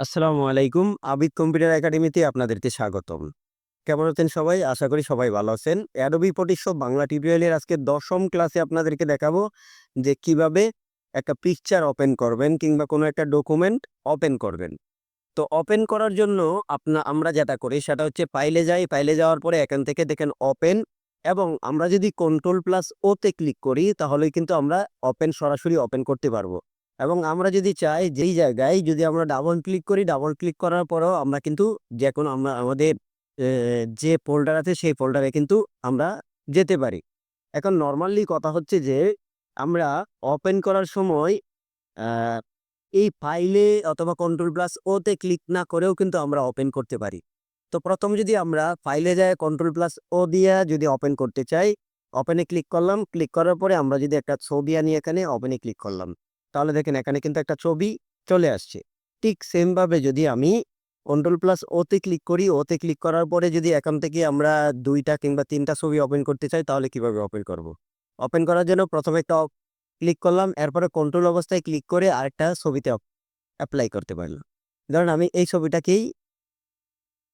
আসসালামু আলাইকুম। আবিদ কম্পিউটার একাডেমিতে আপনাদেরকে স্বাগতম। কেমন আছেন সবাই? আশা করি সবাই ভালো আছেন। অ্যাডোবি ফটোশপ বাংলা টিউটোরিয়ালের আজকে ১০ম ক্লাসে আপনাদেরকে দেখাবো যে কিভাবে একটা পিকচার ওপেন করবেন কিংবা কোনো একটা ডকুমেন্ট ওপেন করবেন। তো ওপেন করার জন্য আমরা যেটা করি সেটা হচ্ছে ফাইলে যাই। ফাইলে যাওয়ার পরে এখান থেকে দেখেন ওপেন এবং আমরা যদি কন্ট্রোল প্লাস ও তে ক্লিক করি তাহলেই কিন্তু আমরা সরাসরি ওপেন করতে পারবো। এবং আমরা যদি চাই যেই জায়গায় যদি আমরা ডাবল ক্লিক করি, ডাবল ক্লিক করার পরেও আমরা কিন্তু যেকোনো আমাদের এ যে ফোল্ডার আছে সেই ফোল্ডারে কিন্তু আমরা যেতে পারি। এখন নরমালি কথা হচ্ছে যে আমরা ওপেন করার সময় আ এই ফাইলে অথবা কন্ট্রোল প্লাস ও তে ক্লিক না করেও কিন্তু আমরা ওপেন করতে পারি। তো ১ম যদি আমরা ফাইলে যাই কন্ট্রোল প্লাস ও দিয়া যদি ওপেন করতে চাই, ওপেন এ ক্লিক করলাম। ক্লিক করার পরে আমরা যদি একটা ছবি আনি এখানে ওপেন এ ক্লিক করলাম। তাহলে দেখেন এখানে কিন্তু একটা ছবি চলে আসছে। ঠিক সেম ভাবে যদি আমি কন্ট্রোল প্লাস ও তে ক্লিক করি, ও তে ক্লিক করার পরে যদি এখান থেকে আমরা ২ টা কিংবা ৩ টা ছবি ওপেন করতে চাই তাহলে কিভাবে ওপেন করব? ওপেন করার জন্য ১ম এ একটা ক্লিক করলাম। এরপরে কন্ট্রোল অবস্থায় ক্লিক করে আরেকটা ছবিতে এপ্লাই করতে পারলাম। ধরেন আমি এই ছবিটাকেই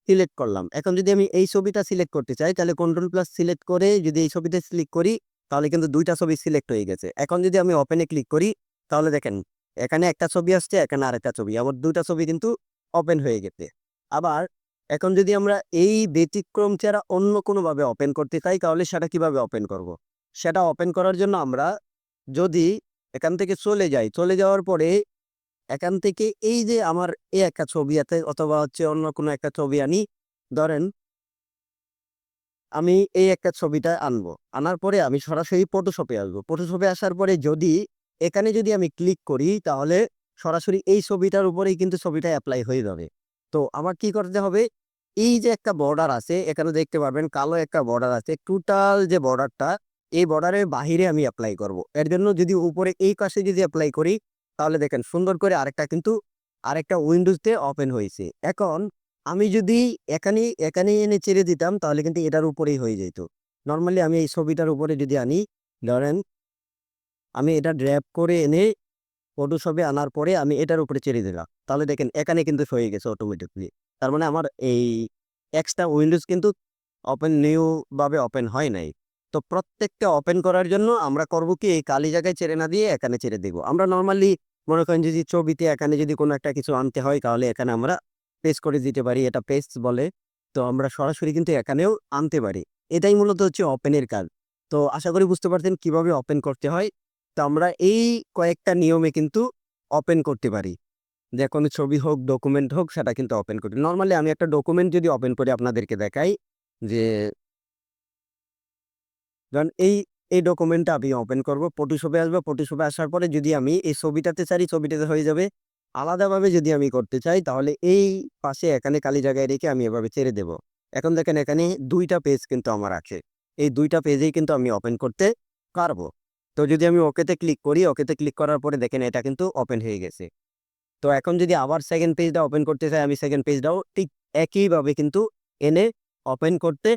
সিলেক্ট করলাম। এখন যদি আমি এই ছবিটা সিলেক্ট করতে চাই তাহলে কন্ট্রোল প্লাস সিলেক্ট করে যদি এই ছবিতে ক্লিক করি তাহলে কিন্তু ২ টা ছবি সিলেক্ট হয়ে গেছে। এখন যদি আমি ওপেন এ ক্লিক করি তাহলে দেখেন এখানে একটা ছবি আসছে, এখানে আরেকটা ছবি। আবার ২ টা ছবি কিন্তু ওপেন হয়ে গেছে। আবার এখন যদি আমরা এই ব্যতিক্রম ছাড়া অন্য কোনোভাবে ওপেন করতে চাই তাহলে সেটা কিভাবে ওপেন করব? সেটা ওপেন করার জন্য আমরা যদি এখান থেকে চলে যাই, চলে যাওয়ার পরে এখান থেকে এই যে আমার একটা ছবি আছে অথবা হচ্ছে অন্য কোনো একটা ছবি আনি। ধরেন আমি এই একটা ছবিটা আনবো। আনার পরে আমি সরাসরি ফটোশপে আসবো। ফটোশপে আসার পরে এখানে যদি আমি ক্লিক করি তাহলে সরাসরি এই ছবিটার উপরেই কিন্তু ছবিটা এপ্লাই হয়ে যাবে। তো আমার কি করতে হবে? এই যে একটা বর্ডার আছে এখানে দেখতে পারবেন কালো একটা বর্ডার আছে। টোটাল যে বর্ডারটা এই বর্ডারের বাহিরে আমি এপ্লাই করব। এর জন্য যদি উপরে এই পাশে যদি এপ্লাই করি তাহলে দেখেন সুন্দর করে আরেকটা উইন্ডোজতে ওপেন হইছে। এখন আমি যদি এখানে এনে ছেড়ে দিতাম তাহলে কিন্তু এটার উপরেই হয়ে যেত। নরমালি আমি এই ছবিটার উপরে যদি আনি, ধরেন আমি এটা ড্র্যাগ করে এনে ফটোশপে আনার পরে আমি এটার উপরে ছেড়ে দিলাম। তাহলে দেখেন এখানে কিন্তু হয়ে গেছে অটোমেটিকলি। তার মানে আমার এই এক্সট্রা উইন্ডোজ কিন্তু নিউ ভাবে ওপেন হয় নাই। তো প্রত্যেকটা ওপেন করার জন্য আমরা করব কি এই কালি জায়গায় ছেড়ে না দিয়ে এখানে ছেড়ে দিব। আমরা নরমালি মনে করেন যদি ছবিতে এখানে যদি কোনো একটা কিছু আনতে হয় তাহলে এখানে আমরা পেস্ট করে দিতে পারি। এটা পেস্ট বলে। তো আমরা সরাসরি কিন্তু এখানেও আনতে পারি। এটাই মূলত হচ্ছে ওপেনের কাজ। তো আশা করি বুঝতে পারছেন কিভাবে ওপেন করতে হয়। তো আমরা এই কয়েকটা নিয়মে কিন্তু ওপেন করতে পারি। যেকোনো ছবি হোক, ডকুমেন্ট হোক সেটা কিন্তু ওপেন করি। নরমালি আমি একটা ডকুমেন্ট যদি ওপেন করে আপনাদেরকে দেখাই যে ধরেন এই ডকুমেন্টটা আমি ওপেন করব। ফটোশপে আসবো। ফটোশপে আসার পরে যদি আমি এই ছবিটাতে ছাড়ি, ছবিটাতে হয়ে যাবে। আলাদাভাবে যদি আমি করতে চাই তাহলে এই পাশে এখানে খালি জায়গায় রেখে আমি এভাবে ছেড়ে দেব। এখন দেখেন এখানে ২ টা পেজ কিন্তু আমার আছে। এই ২ টা পেজেই কিন্তু আমি ওপেন করতে পারবো। তো যদি আমি ওকেতে ক্লিক করি, ওকেতে ক্লিক করার পরে দেখেন এটা কিন্তু ওপেন হয়ে গেছে। তো এখন যদি আবার 2nd পেজটা ওপেন করতে চাই আমি 2nd পেজটাও ঠিক একইভাবে কিন্তু এনে ওপেন করতে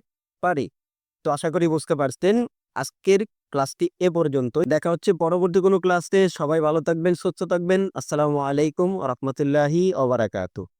পারি। তো আশা করি বুঝতে পারছেন। আজকের ক্লাসটি এ পর্যন্তই। দেখা হচ্ছে পরবর্তী কোনো ক্লাসে। সবাই ভালো থাকবেন, সুস্থ থাকবেন। আসসালামু আলাইকুম ওয়া রাহমাতুল্লাহি ওয়া বারাকাতুহু।